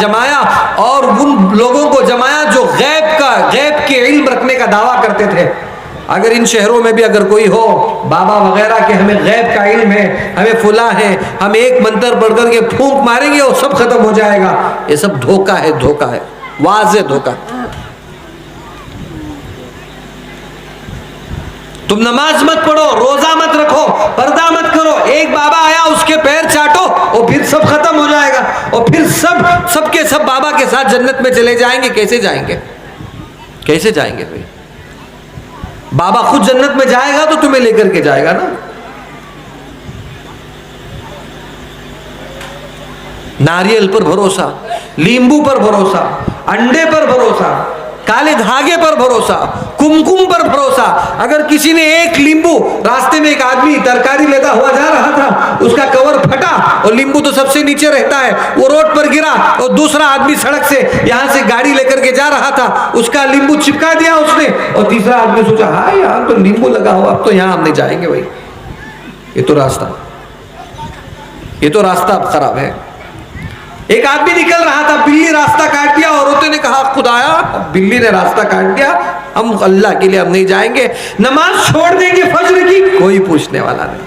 جمایا اور ان لوگوں کو جمایا جو غیب کے علم رکھنے کا دعویٰ کرتے تھے. اگر ان شہروں میں بھی اگر کوئی ہو بابا وغیرہ کہ ہمیں غیب کا علم ہے, ہمیں فلاں ہے, ہم ایک منتر پڑھ کر کے پھونک ماریں گے اور سب ختم ہو جائے گا, یہ سب دھوکہ ہے, دھوکہ ہے, واضح دھوکہ. تم نماز مت پڑھو, روزہ مت رکھو, پردہ مت کرو, ایک بابا آیا اس کے پیر چاٹو اور پھر سب ختم ہو جائے گا, اور پھر سب کے سب بابا کے ساتھ جنت میں چلے جائیں گے. کیسے جائیں گے, کیسے جائیں گے بھائی؟ بابا خود جنت میں جائے گا تو تمہیں لے کر کے جائے گا نا. ناریل پر بھروسہ, لیمبو پر بھروسہ, انڈے پر بھروسہ, کالے دھاگے پر بھروسہ, کمکم پر بھروسہ. اگر کسی نے ایک لیمبو, راستے میں ایک آدمی ترکاری لیتا ہوا جا رہا تھا, اس کا کور پھٹا اور لیمبو تو سب سے نیچے رہتا ہے, وہ روڈ پر گرا اور دوسرا آدمی سڑک سے یہاں سے گاڑی لے کر کے جا رہا تھا, اس کا لیمبو چپکا دیا اس نے, اور تیسرا آدمی سوچا ہاں یہاں تو لیمبو لگا ہوا, اب تو یہاں ہم نہیں جائیں گے بھائی, یہ تو راستہ اب خراب ہے. ایک آدمی نکل رہا تھا, بلی راستہ کاٹ دیا, عورتوں نے کہا خدایا بلی نے راستہ کاٹ دیا, ہم اللہ کے لیے ہم نہیں جائیں گے. نماز چھوڑ دیں گے فجر کی, کوئی پوچھنے والا نہیں.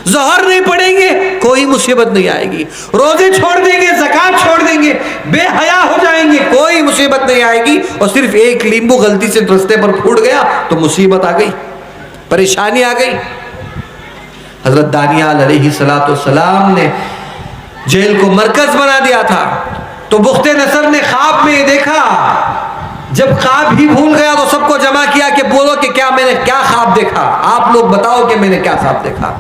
ظہر نہیں پڑھیں گے, کوئی مصیبت نہیں آئے گی. روزے چھوڑ دیں گے, زکات چھوڑ دیں گے, بے حیا ہو جائیں گے, کوئی مصیبت نہیں آئے گی. اور صرف ایک لیمبو غلطی سے رستے پر پھوٹ گیا تو مصیبت آ گئی, پریشانی آ گئی. حضرت دانیال علیہ السلام نے جیل کو مرکز بنا دیا تھا, تو بخت نصر نے خواب میں یہ دیکھا. جب خواب ہی بھول گیا تو سب کو جمع کیا کہ بولو کہ کیا میں نے کیا خواب دیکھا, آپ لوگ بتاؤ کہ میں نے کیا خواب دیکھا.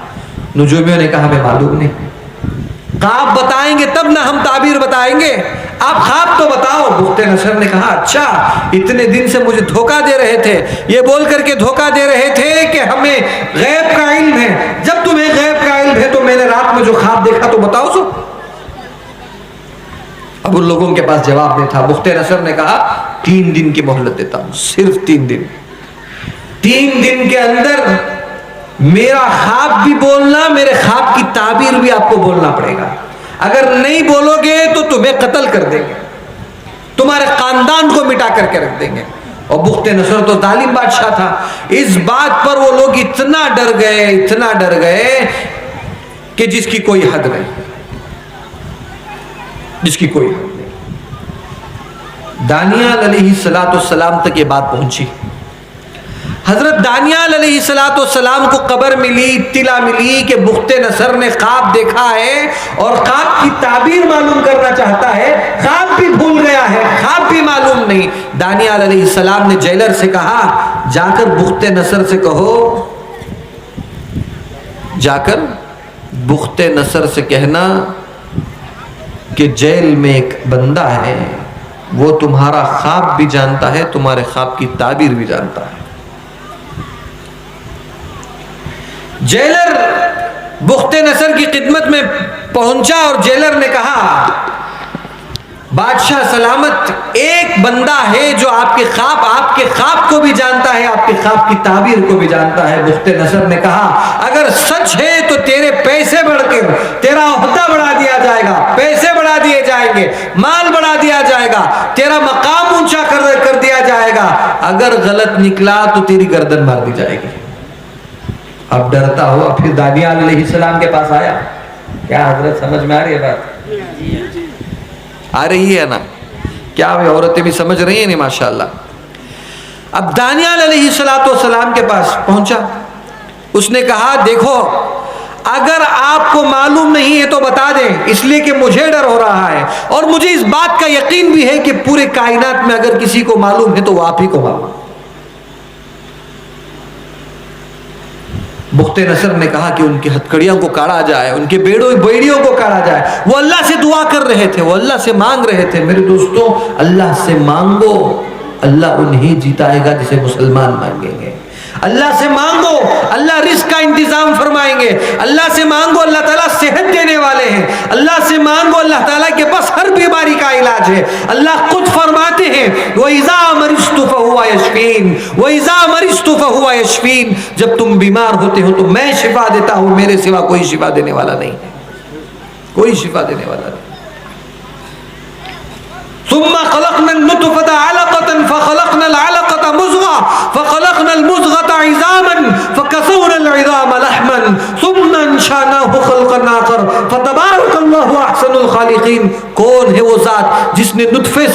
نجومیوں نے کہا ہمیں معلوم نہیں, خواب بتائیں گے تب نہ ہم تعبیر بتائیں گے, آپ خواب تو بتاؤ. بخت نصر نے کہا اچھا, اتنے دن سے مجھے دھوکہ دے رہے تھے, یہ بول کر کے دھوکہ دے رہے تھے کہ ہمیں غیب کا علم ہے. جب تمہیں غیب کا علم ہے تو میں نے رات میں جو خواب دیکھا تو بتاؤ سو. اب ان لوگوں کے پاس جواب نہیں تھا. بخت نصر نے کہا 3 دن کی مہلت دیتا ہوں, صرف 3 دن. 3 دن کے اندر میرا خواب بھی بولنا, میرے خواب کی تعبیر بھی آپ کو بولنا پڑے گا. اگر نہیں بولو گے تو تمہیں قتل کر دیں گے, تمہارے خاندان کو مٹا کر کے رکھ دیں گے. اور بخت نصر تو ظالم بادشاہ تھا. اس بات پر وہ لوگ اتنا ڈر گئے کہ جس کی کوئی حد نہیں, جس کی کوئی حد نہیں. دانیال علیہ السلام تک یہ بات پہنچی. حضرت دانیال علیہ السلام کو خبر ملی, اطلاع ملی کہ بخت نصر نے خواب دیکھا ہے اور خواب کی تعبیر معلوم کرنا چاہتا ہے. خواب بھی بھول گیا ہے, خواب بھی معلوم نہیں. دانیال علیہ السلام نے جیلر سے کہا جا کر بخت نصر سے کہو, جا کر بخت نصر سے کہنا کہ جیل میں ایک بندہ ہے, وہ تمہارا خواب بھی جانتا ہے, تمہارے خواب کی تعبیر بھی جانتا ہے. جیلر بخت نصر کی خدمت میں پہنچا اور جیلر نے کہا بادشاہ سلامت, ایک بندہ ہے جو آپ کے خواب کو بھی جانتا ہے, آپ کے خواب کی تعبیر کو بھی جانتا ہے. بخت نصر نے کہا اگر سچ ہے تو تیرے پیسے بڑھ کر تیرا عہدہ بڑھا دیا جائے گا, پیسے بڑھا دیے جائیں گے, مال بڑھا دیا جائے گا, تیرا مقام اونچا کر دیا جائے گا. اگر غلط نکلا تو تیری گردن مار دی جائے گی. اب ڈرتا ہوا پھر دانیال علیہ السلام کے پاس آیا. کیا حضرت سمجھ میں آ رہی ہے بات؟ آ رہی ہے نا؟ کیا عورتیں بھی سمجھ رہی ہیں نہیں ماشاءاللہ. اب دانیال علیہ السلام کے پاس پہنچا, اس نے کہا دیکھو اگر آپ کو معلوم نہیں ہے تو بتا دیں, اس لیے کہ مجھے ڈر ہو رہا ہے اور مجھے اس بات کا یقین بھی ہے کہ پورے کائنات میں اگر کسی کو معلوم ہے تو وہ آپ ہی کو معلوم. بخت نصر نے کہا کہ ان کی ہتھکڑیوں کو کاٹا جائے, ان کے بیڑیوں کو کاٹا جائے. وہ اللہ سے دعا کر رہے تھے, وہ اللہ سے مانگ رہے تھے. میرے دوستوں, اللہ سے مانگو, اللہ انہیں جیتائے گا جسے مسلمان مانگیں گے. اللہ سے مانگو, اللہ رزق کا انتظام فرمائیں گے. اللہ سے مانگو, اللہ تعالیٰ صحت دینے والے ہیں. اللہ سے مانگو, اللہ تعالیٰ کے پاس ہر بیماری کا علاج ہے. اللہ خود فرماتے ہیں وَإِذَا مَرِضْتُ فَهُوَ يَشْفِينِ وَإِذَا مَرِضْتُ فَهُوَ يَشْفِينِ. جب تم بیمار ہوتے ہو تو میں شفا دیتا ہوں, میرے سوا کوئی شفا دینے والا نہیں ہے, کوئی شفا دینے والا نہیں. ثم خلقنا النطفة علقة فخلقنا العلقة مضغة فخلقنا المضغة عظاما فكسونا العظام لحما ثم انشأناه خلقا آخر فتبارك الله احسن الخالقین. کون ہے وہ ذات جس نے نطفے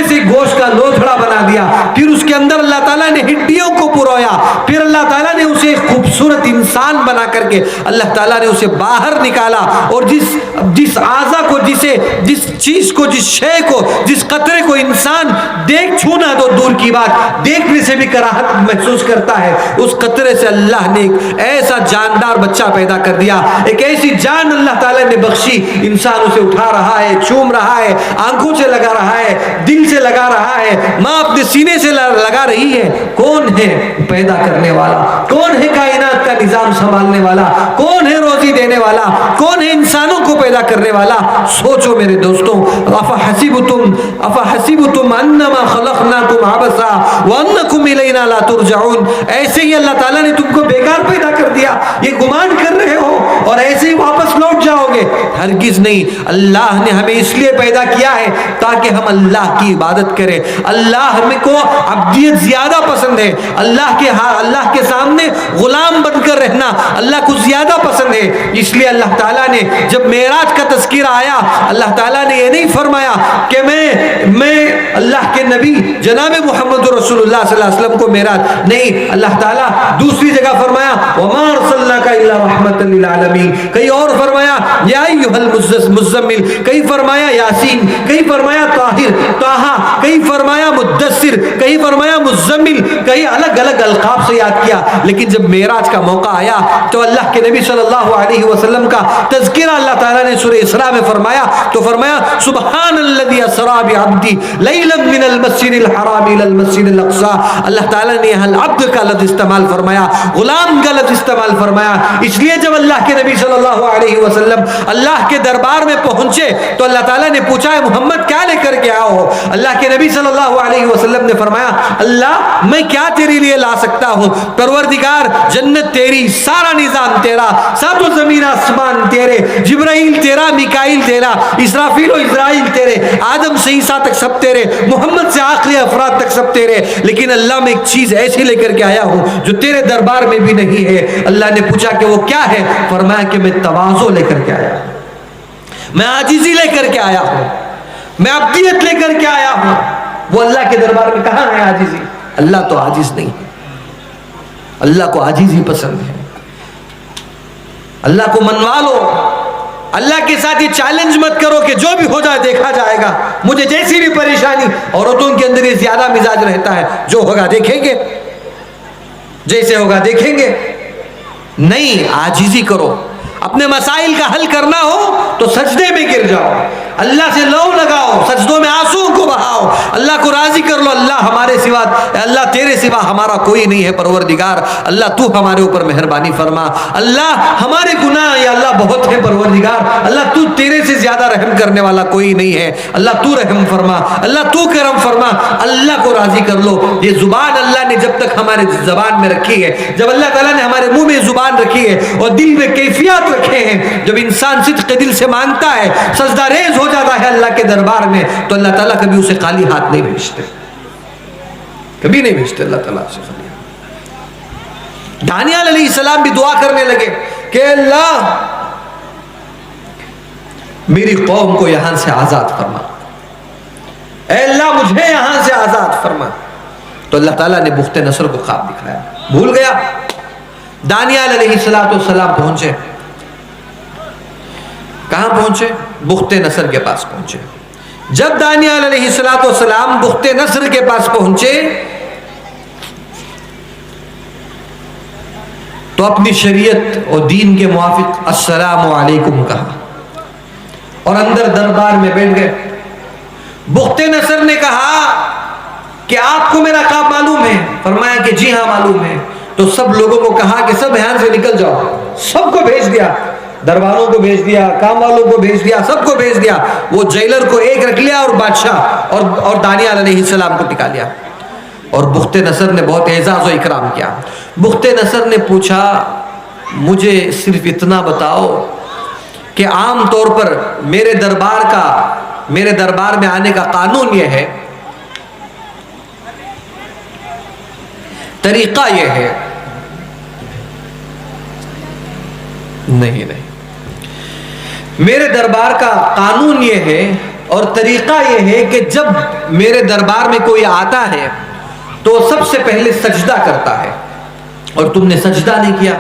سے گوشت کا لوتھڑا بنا دیا, پھر اس کے اندر اللہ تعالیٰ نے ہڈیوں کو پرویا, پھر اللہ تعالیٰ نے اسے ایک خوبصورت انسان بنا کر کے اللہ تعالیٰ نے اسے باہر نکالا, اور جس اعضا کو, جس چیز کو, جس شے کو, جس قطرے کو انسان دیکھ چھونا تو دور کی بات, دیکھنے سے بھی کراہت محسوس کرتا ہے, اس قطرے سے اللہ نے ایک ایسا جاندار بچہ پیدا کر دیا, ایک ایسی جان اللہ تعالیٰ نے بخشی. انسان اسے اٹھا رہا ہے, چوم رہا ہے, آنکھوں سے لگا رہا ہے, دل سے لگا رہا ہے, ماں اپنے سینے سے لگا رہی ہے. کون ہے پیدا کرنے والا؟ کون ہے کائنات کا نظام سنبھالنے والا؟ کون ہے روزی دینے والا؟ کون ہے انسانوں کو پیدا کرنے والا؟ سوچو میرے دوستوں. افحسبتم انما خلقناکم عبثا وانکم الینا لا ترجعون. ایسے ہی اللہ تعالیٰ نے تم کو بیکار پیدا کر دیا, یہ گمان کر رہے ہو اور ایسے ہی واپس لوٹ جاؤ گے؟ ہرگز نہیں. اللہ نے ہمیں اس لیے پیدا کیا ہے تاکہ ہم اللہ کی عبادت کریں. اللہ ہمیں کو عبدیت زیادہ پسند ہے. اللہ کے سامنے غلام بن کر رہنا اللہ کو زیادہ پسند ہے. اس لیے اللہ تعالیٰ نے جب معراج کا تذکرہ آیا, اللہ تعالیٰ نے یہ نہیں فرمایا کہ میں اللہ کے نبی جناب محمد رسول اللہ صلی اللہ علیہ وسلم کو معراج نہیں. اللہ تعالیٰ دوسری جگہ فرمایا وما ارسلناک الا رحمۃ للعالمین, کہیں اور فرمایا یا ایھا المزمل, کہیں فرمایا یاسین, کہیں فرمایا طٰہٰ, کہیں فرمایا مدثر, کہیں فرمایا مزمل, کہیں الگ الگ القاب سے یاد کیا. لیکن جب معراج کا موقع آیا تو اللہ کے نبی صلی اللہ علیہ وسلم کا تذکرہ اللہ تعالیٰ نے سورہ اسراء میں فرمایا تو فرمایا سبحان الذی اسری بعبدی لیلا من المسجد الحرام الى المسجد الاقصی. اللہ تعالیٰ نے یہاں عبد کا لفظ استعمال فرمایا, غلام کا لفظ استعمال فرمایا. اس لیے جب اللہ کے نبی صلی اللہ علیہ وسلم اللہ کے دربار میں پہنچے تو اللہ تعالیٰ نے پوچھا ہے محمد کیا لے کر کے آؤ؟ اللہ کے نبی صلی اللہ علیہ وسلم نے فرمایا اللہ میں کیا تیرے لیے لا سکتا ہوں؟ پروردگار جنت تیری, سارا نظام تیرا, سب زمین آسمان تیرے, جبرائیل تیرا, میکائیل تیرا, اسرافیل و اسرائیل تیرے, آدم سے عیسیٰ تک سب تیرے, محمد سے آخری افراد تک سب تیرے. لیکن اللہ میں ایک چیز ایسی لے کر کے آیا ہوں جو تیرے دربار میں بھی نہیں ہے. اللہ نے پوچھا کہ وہ کیا ہے؟ فرمایا کہ میں تواضع لے کر کے آیا ہوں, میں عاجزی لے کر کے آیا ہوں, میں عبدیت لے کر کے آیا ہوں. وہ اللہ کے دربار میں کہاں ہے عاجزی؟ اللہ تو عاجز نہیں ہے, اللہ کو عاجزی پسند ہے. اللہ کو منوا لو, اللہ کے ساتھ یہ چیلنج مت کرو کہ جو بھی ہو جائے دیکھا جائے گا, مجھے جیسی بھی پریشانی. عورتوں کے اندر یہ زیادہ مزاج رہتا ہے جو ہوگا دیکھیں گے, جیسے ہوگا دیکھیں گے. نہیں, عاجزی کرو. اپنے مسائل کا حل کرنا ہو تو سجدے میں گر جاؤ, اللہ سے لو لگاؤ, سجدوں میں آنسوں کو بہاؤ, اللہ کو راضی کر لو. اللہ ہمارے سوا, اللہ تیرے سوا ہمارا کوئی نہیں ہے پروردگار. اللہ تو ہمارے اوپر مہربانی فرما. اللہ ہمارے گناہ یا اللہ بہت ہے پروردگار. اللہ تو تیرے سے زیادہ رحم کرنے والا کوئی نہیں ہے. اللہ تو رحم فرما, اللہ تو کرم فرما. اللہ کو راضی کر لو. یہ زبان اللہ نے جب تک ہمارے زبان میں رکھی ہے, جب اللہ تعالیٰ نے ہمارے منہ میں زبان رکھی ہے اور دل میں کیفیات رکھے ہیں, جب انسان صدق دل سے مانگتا ہے, سجدہ ریز ہو جاتا ہے اللہ کے دربار میں, تو اللہ تعالیٰ کبھی اسے خالی ہاتھ نہیں بھیجتے, کبھی نہیں بھیجتے اللہ تعالیٰ اسے خالی ہاتھ. دانیال علیہ السلام بھی دعا کرنے لگے کہ اللہ میری قوم کو یہاں سے آزاد فرما, اے اللہ مجھے یہاں سے آزاد فرما. تو اللہ تعالیٰ نے بخت نصر کو خواب دکھایا, بھول گیا. دانیال علیہ السلام پہنچے, کہاں پہنچے؟ بخت نصر کے پاس پہنچے. جب دانیال علیہ السلام بخت نصر کے پاس پہنچے تو اپنی شریعت اور دین کے موافق السلام علیکم کہا اور اندر دربار میں بیٹھ گئے. بخت نصر نے کہا کہ آپ کو میرا کام معلوم ہے؟ فرمایا کہ جی ہاں معلوم ہے. تو سب لوگوں کو کہا کہ سب یہاں سے نکل جاؤ. سب کو بھیج دیا, درباروں کو بھیج دیا, کام والوں کو بھیج دیا, سب کو بھیج دیا. وہ جیلر کو ایک رکھ لیا اور بادشاہ اور دانیال علیہ السلام کو ٹکا لیا. اور بخت نصر نے بہت اعزاز و اکرام کیا. بخت نصر نے پوچھا مجھے صرف اتنا بتاؤ کہ عام طور پر میرے دربار کا میرے دربار میں آنے کا قانون یہ ہے، طریقہ یہ ہے، نہیں میرے دربار کا قانون یہ ہے اور طریقہ یہ ہے کہ جب میرے دربار میں کوئی آتا ہے تو سب سے پہلے سجدہ کرتا ہے، اور تم نے سجدہ نہیں کیا،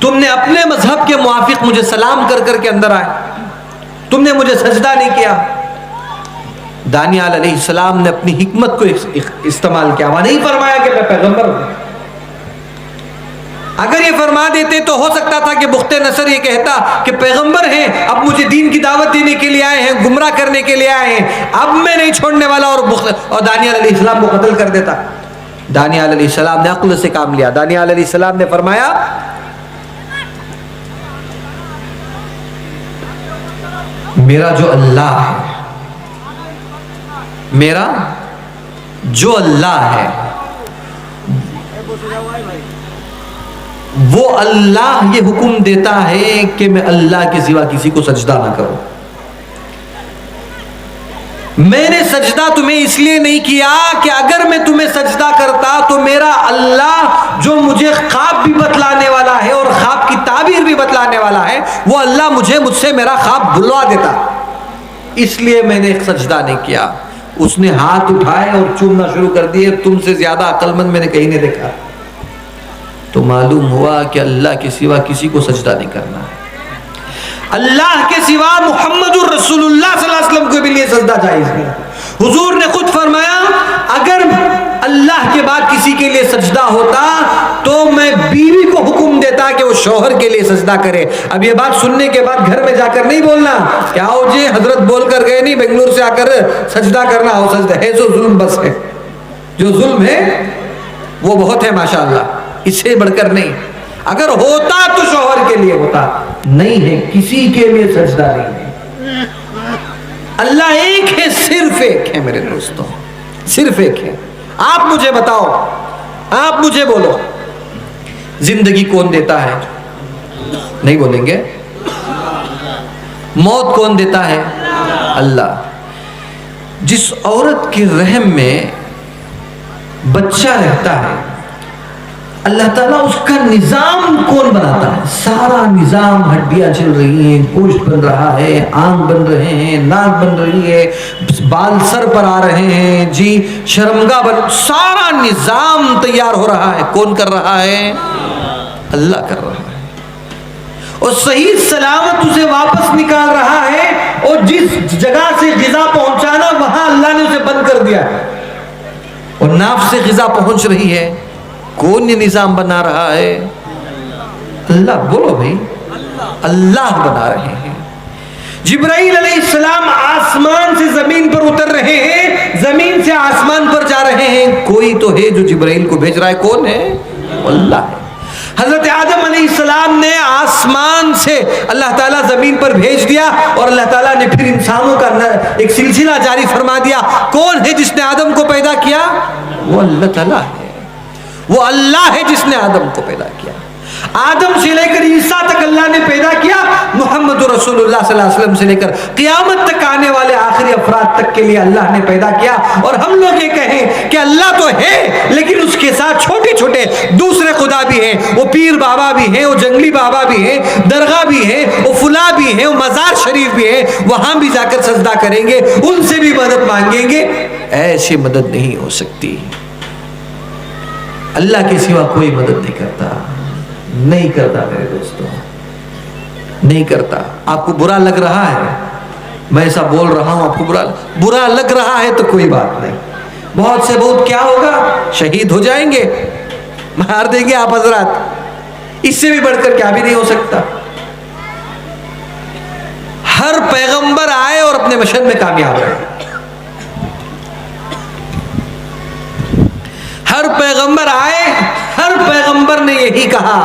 تم نے اپنے مذہب کے موافق مجھے سلام کر کر کے اندر آئے، تم نے مجھے سجدہ نہیں کیا۔ دانیال علیہ السلام نے اپنی حکمت کو استعمال کیا، وہ نہیں فرمایا کہ میں پیغمبر ہوں۔ اگر یہ فرما دیتے تو ہو سکتا تھا کہ بخت نصر یہ کہتا کہ پیغمبر ہیں، اب مجھے دین کی دعوت دینے کے لیے آئے ہیں، گمراہ کرنے کے لیے آئے ہیں، اب میں نہیں چھوڑنے والا، اور دانیال علیہ السلام کو قتل کر دیتا۔ دانیال علیہ السلام نے عقل سے کام لیا۔ دانیال علیہ السلام نے فرمایا میرا جو اللہ ہے، میرا جو اللہ ہے وہ اللہ یہ حکم دیتا ہے کہ میں اللہ کے سوا کسی کو سجدہ نہ کروں۔ میں نے سجدہ تمہیں اس لیے نہیں کیا کہ اگر میں تمہیں سجدہ کرتا تو میرا اللہ جو مجھے خواب بھی بتلانے والا ہے اور خواب کی تعبیر بھی بتلانے والا ہے، وہ اللہ مجھ سے میرا خواب بھلوا دیتا، اس لیے میں نے سجدہ نہیں کیا۔ اس نے ہاتھ اٹھائے اور چومنا شروع کر دیے، تم سے زیادہ عقل مند میں نے کہیں نہیں دیکھا۔ تو معلوم ہوا کہ اللہ کے سوا کسی کو سجدہ نہیں کرنا ہے، اللہ کے سوا محمد الرسول اللہ صلی اللہ علیہ وسلم کو بھی لیے سجدہ جائز نہیں۔ حضور نے خود فرمایا اگر اللہ کے بعد کسی کے لیے سجدہ ہوتا تو میں بیوی کو حکم دیتا کہ وہ شوہر کے لیے سجدہ کرے۔ اب یہ بات سننے کے بعد گھر میں جا کر نہیں بولنا کہ آؤ جی حضرت بول کر گئے نہیں بنگلور سے آ کر سجدہ کرنا ہو، سجدہ ہے جو ظلم بس ہے، جو ظلم ہے وہ بہت ہے ماشاءاللہ، اس سے بڑھ کر نہیں۔ اگر ہوتا تو شوہر کے لیے ہوتا، نہیں ہے، کسی کے لیے سجدہ نہیں ہے۔ اللہ ایک ہے، صرف ایک ہے میرے دوستوں، صرف ایک ہے۔ آپ مجھے بتاؤ، آپ مجھے بولو، زندگی کون دیتا ہے؟ نہیں بولیں گے۔ موت کون دیتا ہے؟ اللہ۔ جس عورت کے رحم میں بچہ رہتا ہے اللہ تعالیٰ اس کا نظام کون بناتا ہے؟ سارا نظام، ہڈیاں چل رہی ہیں، گوشت بن رہا ہے، آنکھ بن رہے ہیں، ناک بن رہی ہے، بال سر پر آ رہے ہیں، جی شرمگاہ بن، سارا نظام تیار ہو رہا ہے، کون کر رہا ہے؟ اللہ کر رہا ہے، اور صحیح سلامت اسے واپس نکال رہا ہے، اور جس جگہ سے غذا پہنچانا وہاں اللہ نے اسے بند کر دیا ہے، اور ناف سے غذا پہنچ رہی ہے۔ کون یہ نظام بنا رہا ہے؟ اللہ۔ بولو بھائی، اللہ بنا رہے ہیں۔ جبرائیل علیہ السلام آسمان سے زمین پر اتر رہے ہیں، زمین سے آسمان پر جا رہے ہیں، کوئی تو ہے جو جبرائیل کو بھیج رہا ہے، کون ہے؟ اللہ ہے۔ حضرت آدم علیہ السلام نے آسمان سے اللہ تعالیٰ زمین پر بھیج دیا، اور اللہ تعالیٰ نے پھر انسانوں کا ایک سلسلہ جاری فرما دیا۔ کون ہے جس نے آدم کو پیدا کیا؟ وہ اللہ تعالیٰ ہے، وہ اللہ ہے جس نے آدم کو پیدا کیا۔ آدم سے لے کر عیسیٰ تک اللہ نے پیدا کیا، محمد رسول اللہ صلی اللہ علیہ وسلم سے لے کر قیامت تک آنے والے آخری افراد تک کے لیے اللہ نے پیدا کیا۔ اور ہم لوگ یہ کہیں کہ اللہ تو ہے، لیکن اس کے ساتھ چھوٹے چھوٹے دوسرے خدا بھی ہیں، وہ پیر بابا بھی ہیں، وہ جنگلی بابا بھی ہیں، درگاہ بھی ہیں، وہ فلاں بھی ہیں، وہ مزار شریف بھی ہیں، وہاں بھی جا کر سجدہ کریں گے، ان سے بھی مدد مانگیں گے۔ ایسی مدد نہیں ہو سکتی، اللہ کے سوا کوئی مدد نہیں کرتا، نہیں کرتا میرے دوستوں، نہیں کرتا۔ آپ کو برا لگ رہا ہے، میں ایسا بول رہا ہوں، آپ کو برا لگ رہا ہے تو کوئی بات نہیں، بہت سے بہت کیا ہوگا، شہید ہو جائیں گے، مار دیں گے آپ حضرات، اس سے بھی بڑھ کر کیا بھی نہیں ہو سکتا۔ ہر پیغمبر آئے اور اپنے مشن میں کامیاب رہے، ہر پیغمبر آئے، ہر پیغمبر نے یہی کہا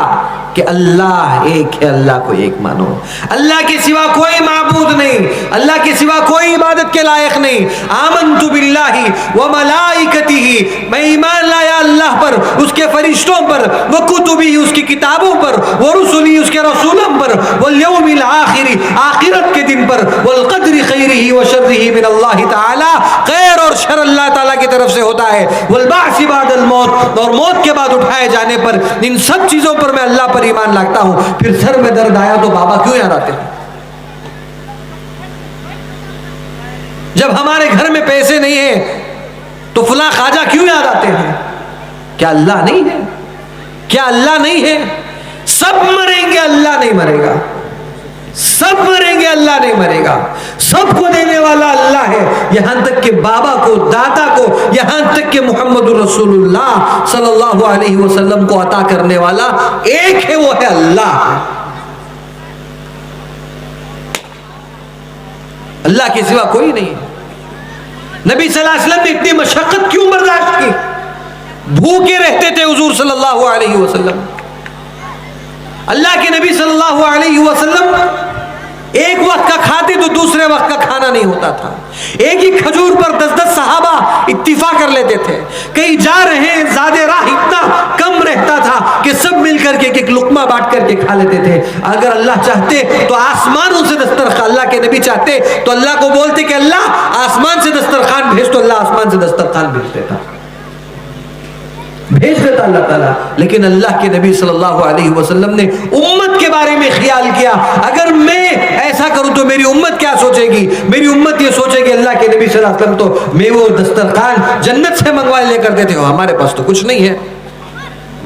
کہ اللہ ایک ہے، اللہ کو ایک مانو، اللہ کے سوا کوئی معبود نہیں، اللہ کے سوا کوئی عبادت کے لائق نہیں۔ آمنت باللہ و ملائکتہ، میں ایمان لایا اللہ پر، اس کے فرشتوں پر، و کتبی، اس کی کتابوں پر، و رسلی، اس کے رسولوں پر، والیوم الآخر، آخرت کے دن پر، والقدر خیرہ و شرہ من اللہ تعالی، خیر اور شر اللہ تعالیٰ کی طرف سے ہوتا ہے، والبعث بعد الموت، اور موت کے بعد اٹھائے جانے پر، ان سب چیزوں پر میں اللہ پر ایمان لاتا ہوں۔ پھر سر میں درد آیا تو بابا کیوں یاد آتے ہیں؟ جب ہمارے گھر میں پیسے نہیں ہیں تو فلاں خواجہ کیوں یاد آتے ہیں؟ کیا اللہ نہیں ہے؟ کیا اللہ نہیں ہے؟ سب مریں گے، اللہ نہیں مرے گا، سب مریں گے، اللہ نہیں مرے گا، سب کو دینے والا اللہ ہے، یہاں تک کہ بابا کو، دادا کو، یہاں تک کہ محمد رسول اللہ صلی اللہ علیہ وسلم کو عطا کرنے والا ایک ہے، وہ ہے اللہ۔ اللہ کے سوا کوئی نہیں ہے۔ نبی صلی اللہ علیہ وسلم نے اتنی مشقت کیوں برداشت کی؟ بھوکے رہتے تھے حضور صلی اللہ علیہ وسلم۔ اللہ کے نبی صلی اللہ علیہ وسلم ایک وقت کا کھاتے تو دوسرے وقت کا کھانا نہیں ہوتا تھا، ایک ہی کھجور پر 10 صحابہ اتفاق کر لیتے تھے، کہیں جا رہے ہیں زیادہ راہ اتنا کم رہتا تھا کہ سب مل کر کے ایک لقمہ بانٹ کر کے کھا لیتے تھے۔ اگر اللہ چاہتے تو آسمانوں سے دسترخوان، اللہ کے نبی چاہتے تو اللہ کو بولتے کہ اللہ آسمان سے دسترخوان بھیج، تو اللہ آسمان سے دسترخوان بھیج دیتا، بھیج دیتا اللہ تعالیٰ۔ لیکن اللہ کے نبی صلی اللہ علیہ وسلم نے امت کے بارے میں خیال کیا، اگر میں ایسا کروں تو میری امت کیا سوچے گی؟ میری امت یہ سوچے گی اللہ کے نبی صلی اللہ علیہ وسلم تو میوہ دسترخوان جنت سے منگوا لے کر دیتے ہو، ہمارے پاس تو کچھ نہیں ہے۔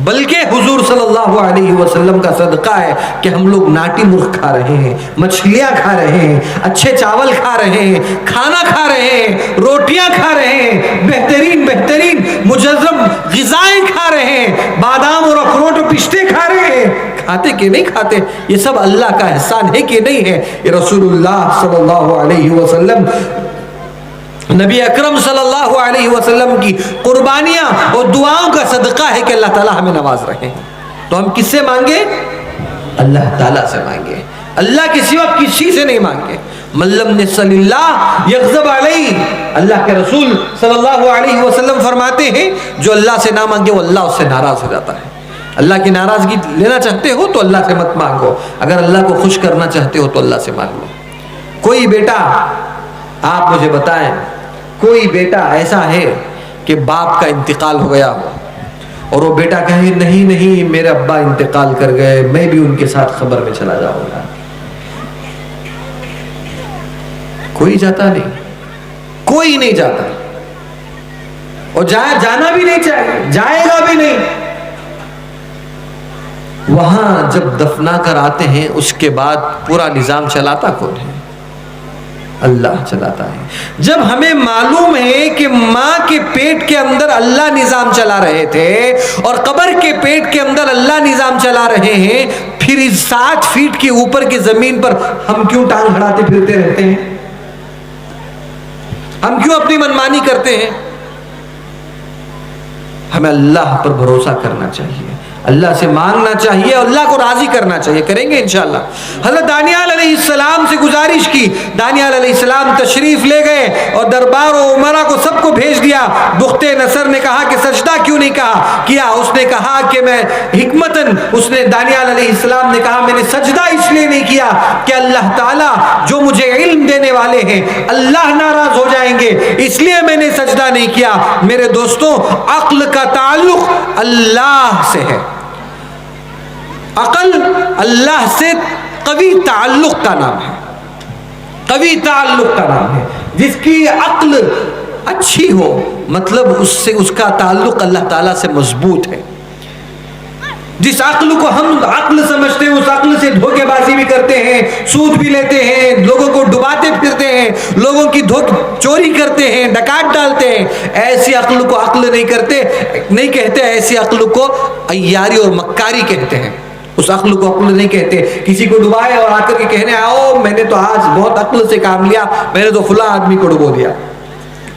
بلکہ حضور صلی اللہ علیہ وسلم کا صدقہ ہے کہ ہم لوگ ناٹی مرغ کھا رہے ہیں، مچھلیاں کھا رہے ہیں، اچھے چاول کھا رہے ہیں، کھانا کھا رہے ہیں، روٹیاں کھا رہے ہیں، بہترین بہترین مجزم غذائیں کھا رہے ہیں، بادام اور اخروٹ اور پستے کھا رہے ہیں۔ کھاتے کہ نہیں کھاتے؟ یہ سب اللہ کا احسان ہے کہ نہیں ہے؟ یہ رسول اللہ صلی اللہ علیہ وسلم، نبی اکرم صلی اللہ علیہ وسلم کی قربانیاں اور دعاؤں کا صدقہ ہے کہ اللہ تعالیٰ ہمیں نواز رہے ہیں۔ تو ہم کس سے مانگے؟ اللہ تعالیٰ سے مانگے، اللہ کے سوا کسی سے نہیں مانگے۔ من لم یصل اللہ یغضب علیہ، اللہ کے رسول صلی اللہ علیہ وسلم فرماتے ہیں جو اللہ سے نہ مانگے وہ اللہ اس سے ناراض ہو جاتا ہے۔ اللہ کی ناراضگی لینا چاہتے ہو تو اللہ سے مت مانگو، اگر اللہ کو خوش کرنا چاہتے ہو تو اللہ سے مانگ لو۔ کوئی بیٹا، آپ مجھے بتائیں، کوئی بیٹا ایسا ہے کہ باپ کا انتقال ہو گیا ہو اور وہ بیٹا کہے نہیں نہیں میرے ابا انتقال کر گئے، میں بھی ان کے ساتھ خبر میں چلا جاؤں گا؟ کوئی جاتا نہیں، کوئی نہیں جاتا، اور جانا بھی نہیں چاہیے، جائے گا بھی نہیں۔ وہاں جب دفنا کر آتے ہیں اس کے بعد پورا نظام چلاتا کون ہے؟ اللہ چلاتا ہے۔ جب ہمیں معلوم ہے کہ ماں کے پیٹ کے اندر اللہ نظام چلا رہے تھے اور قبر کے پیٹ کے اندر اللہ نظام چلا رہے ہیں، پھر اس 7 فیٹ کے اوپر کی زمین پر ہم کیوں ٹانگ ہڑاتے پھرتے رہتے ہیں؟ ہم کیوں اپنی منمانی کرتے ہیں؟ ہمیں اللہ پر بھروسہ کرنا چاہیے، اللہ سے مانگنا چاہیے، اللہ کو راضی کرنا چاہیے، کریں گے انشاءاللہ۔ حضرت دانیال علیہ السلام سے گزارش کی، دانیال علیہ السلام تشریف لے گئے اور دربار و عمرہ کو سب کو بھیج دیا۔ بخت نصر نے کہا کہ سجدہ کیوں نہیں کیا؟ اس نے کہا کہ میں حکمتاً، اس نے دانیال علیہ السلام نے کہا میں نے سجدہ اس لیے نہیں کیا کہ اللہ تعالیٰ جو مجھے علم دینے والے ہیں اللہ ناراض ہو جائیں گے، اس لیے میں نے سجدہ نہیں کیا۔ میرے دوستوں، عقل کا تعلق اللہ سے ہے، عقل اللہ سے قوی تعلق کا نام ہے، قوی تعلق کا نام ہے۔ جس کی عقل اچھی ہو مطلب اس کا تعلق اللہ تعالیٰ سے مضبوط ہے۔ جس عقل کو ہم عقل سمجھتے ہیں اس عقل سے دھوکے بازی بھی کرتے ہیں، سود بھی لیتے ہیں، لوگوں کو ڈباتے پھرتے ہیں، لوگوں کی چوری کرتے ہیں، ڈکیت ڈالتے ہیں۔ ایسی عقل کو عقل نہیں کہتے، ایسی عقل کو عیاری اور مکاری کہتے ہیں۔ اس عقل کو عقل نہیں کہتے۔ کسی کو ڈبائے اور آ کر کے کہنے آؤ میں نے تو آج بہت عقل سے کام لیا، میں نے تو فلاں آدمی کو ڈبو دیا،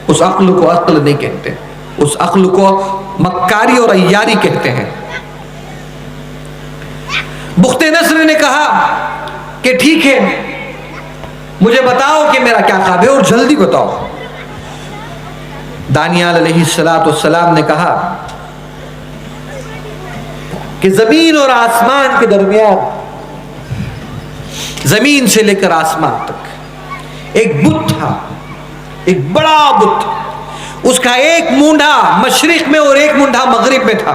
اس عقل کو عقل نہیں کہتے، اس عقل کو مکاری اور عیاری کہتے ہیں۔ بخت نصر نے کہا کہ ٹھیک ہے، مجھے بتاؤ کہ میرا کیا خواب ہے اور جلدی بتاؤ۔ دانیال علیہ السلام نے کہا کہ زمین اور آسمان کے درمیان، زمین سے لے کر آسمان تک ایک بت تھا، ایک بڑا بت، اس کا ایک مونڈھا مشرق میں اور ایک مونڈھا مغرب میں تھا۔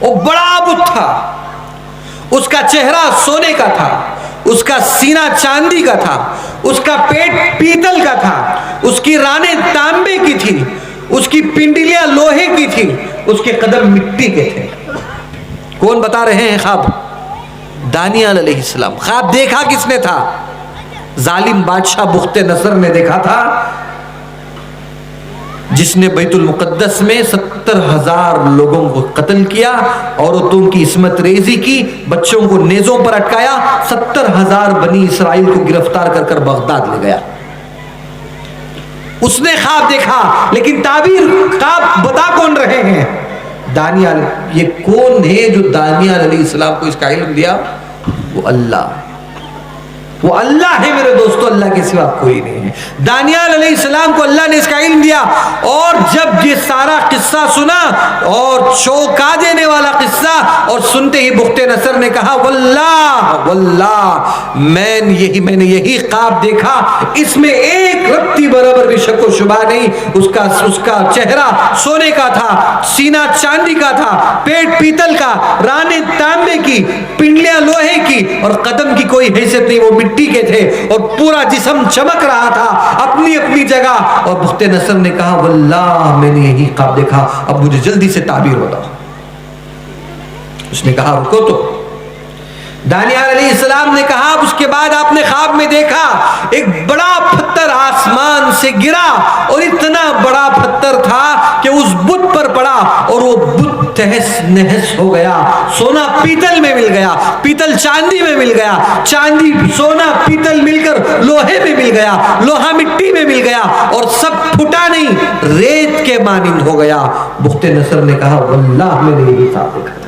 وہ بڑا بت تھا، اس کا چہرہ سونے کا تھا، اس کا سینہ چاندی کا تھا، اس کا پیٹ پیتل کا تھا، اس کی رانیں تانبے کی تھی، اس کی پنڈلیاں لوہے کی تھی، اس کے قدم مٹی کے تھے۔ کون بتا رہے ہیں خواب؟ دانیال علیہ السلام۔ خواب دیکھا کس نے تھا؟ ظالم بادشاہ بخت نصر نے دیکھا تھا، جس نے بیت المقدس میں 70,000 لوگوں کو قتل کیا، عورتوں کی عصمت ریزی کی، بچوں کو نیزوں پر اٹکایا، 70,000 بنی اسرائیل کو گرفتار کر کر بغداد لے گیا۔ اس نے خواب دیکھا، لیکن تعبیر خواب بتا کون رہے ہیں؟ دانیال۔ یہ کون ہے جو دانیال علیہ السلام کو اس کا علم دیا؟ وہ اللہ، وہ اللہ ہے میرے دوستو، اللہ کے سوا کوئی نہیں ہے۔ دانیال علیہ السلام کو اللہ نے اس کا علم دیا، اور جب یہ سارا قصہ سنا، اور چونکا دینے والا قصہ، اور سنتے ہی بخت نصر نے کہا واللہ واللہ میں نے یہی خواب دیکھا، اس میں ایک رتی برابر بھی شک و شبہ نہیں۔ اس کا چہرہ سونے کا تھا، سینہ چاندی کا تھا، پیٹ پیتل کا، رانے تانبے کی، پنڈلیاں لوہے کی، اور قدم کی کوئی حیثیت نہیں، وہ مٹی کے تھے، اور پورا جسم چمک رہا تھا اپنی اپنی جگہ۔ اور بخت نصر نے کہا واللہ میں نے یہی خواب دیکھا، اب مجھے جلدی سے تعبیر بتاؤ۔ اس نے کہا رکو تو۔ دانیال علیہ السلام نے کہا اس کے بعد آپ نے خواب میں دیکھا ایک بڑا پتھر آسمان سے گرا، اور اتنا بڑا پتھر تھا کہ اس بت پر پڑا، اور وہ بت تہس نہس ہو گیا۔ سونا پیتل میں مل گیا، پیتل چاندی میں مل گیا، چاندی سونا پیتل مل کر لوہے میں مل گیا، لوہا مٹی میں مل گیا، اور سب پھٹا نہیں، ریت کے مانند ہو گیا۔ بخت نصر نے کہا واللہ میں نے یہی خواب دیکھا تھا۔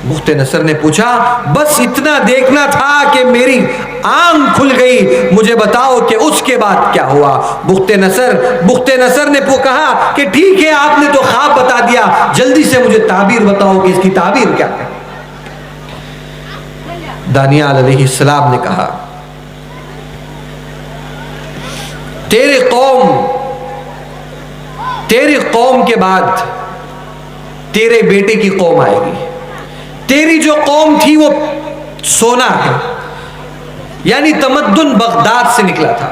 بخت نصر نے پوچھا بس اتنا دیکھنا تھا کہ میری آنکھ کھل گئی، مجھے بتاؤ کہ اس کے بعد کیا ہوا؟ بخت نصر نے کہا کہ ٹھیک ہے، آپ نے تو خواب بتا دیا، جلدی سے مجھے تعبیر بتاؤ کہ اس کی تعبیر کیا ہے۔ دانیال علیہ السلام نے کہا تیری قوم کے بعد تیرے بیٹے کی قوم آئے گی۔ تیری جو قوم تھی وہ سونا ہے، یعنی تمدن بغداد سے نکلا تھا،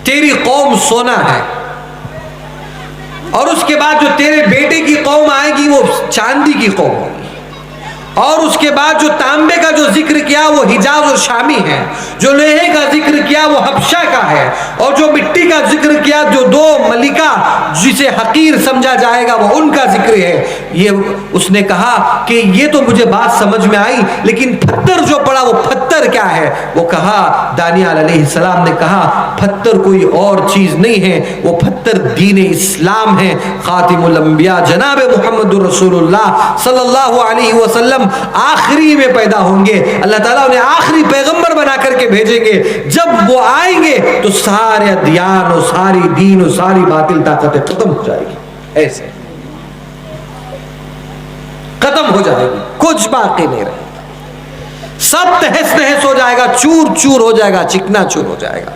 تیری قوم سونا ہے، اور اس کے بعد جو تیرے بیٹے کی قوم آئے گی وہ چاندی کی قوم ہوگی، اور اس کے بعد جو تانبے کا جو ذکر کیا وہ حجاز اور شامی ہے، جو لوہے کا ذکر کیا وہ حبشہ کا ہے، اور جو مٹی کا ذکر کیا جو دو ملکہ جسے حقیر سمجھا جائے گا وہ ان کا ذکر ہے۔ یہ اس نے کہا کہ یہ تو مجھے بات سمجھ میں آئی، لیکن پتھر جو پڑا وہ پتھر کیا ہے؟ وہ کہا دانیال علیہ السلام نے کہا پتھر کوئی اور چیز نہیں ہے، وہ پتھر دین اسلام ہے۔ خاتم الانبیاء جناب محمد رسول اللہ صلی اللہ علیہ وسلم آخری میں پیدا ہوں گے، اللہ تعالیٰ انہیں آخری پیغمبر بنا کر کے بھیجیں گے۔ جب وہ آئیں گے تو سارے ادیان اور ساری دین اور ساری باطل طاقتیں ختم ہو جائے گی، ایسے ختم ہو جائے گی، کچھ باقی نہیں رہے گا، سب تہس نہس ہو جائے گا، چور چور ہو جائے گا، چکنا چور ہو جائے گا۔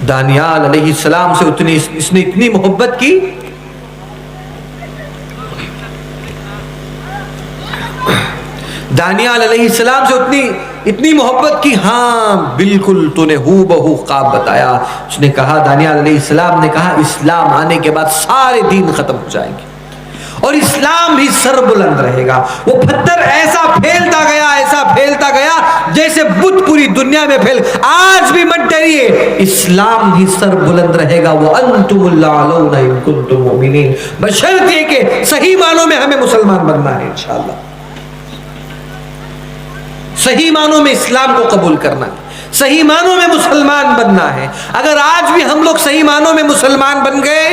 دانیال علیہ السلام سے اس نے اتنی محبت کی، دانیال علیہ السلام سے اتنی محبت کی، ہاں بالکل تو نے ہو بہو خواب بتایا۔ اس نے کہا دانیال علیہ السلام نے کہا اسلام آنے کے بعد سارے دین ختم ہو جائیں گے، اور اسلام ہی سر بلند رہے گا۔ وہ پتھر ایسا پھیلتا گیا جیسے بت پوری دنیا میں آج بھی مت ڈریے، اسلام ہی سر بلند رہے گا۔ وَأَنْتُمُ الْأَعْلَوْنَ إِن كُنتُم مُؤْمِنِينَ، بشرط یہ کہ صحیح معنوں میں ہمیں مسلمان بننا ہے، انشاءاللہ صحیح معنوں میں اسلام کو قبول کرنا ہے، صحیح معنوں میں مسلمان بننا ہے۔ اگر آج بھی ہم لوگ صحیح معنوں میں مسلمان بن گئے،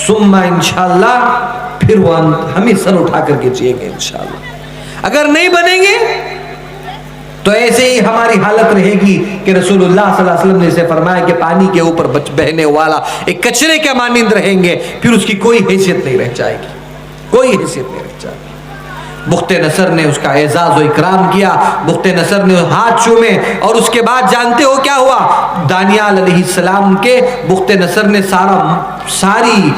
ثم انشاءاللہ پھر وہ ہمیں سر اٹھا کر کے جیئیں گے انشاءاللہ. اگر نہیں بنیں گے تو ایسے ہی ہماری حالت رہے گی کہ رسول اللہ صلی اللہ علیہ وسلم نے اسے فرمایا کہ پانی کے اوپر بہنے والا ایک کچرے کے مانند رہیں گے، پھر اس کی کوئی حیثیت نہیں رہ جائے گی، کوئی حیثیت نہیں رہ جائے گی. بخت نصر نے اس کا اعزاز و اکرام کیا، بخت نصر نے ہاتھ چومے، اور اس کے بعد جانتے ہو کیا ہوا؟ دانیال علیہ السلام کے بخت نصر نے ساری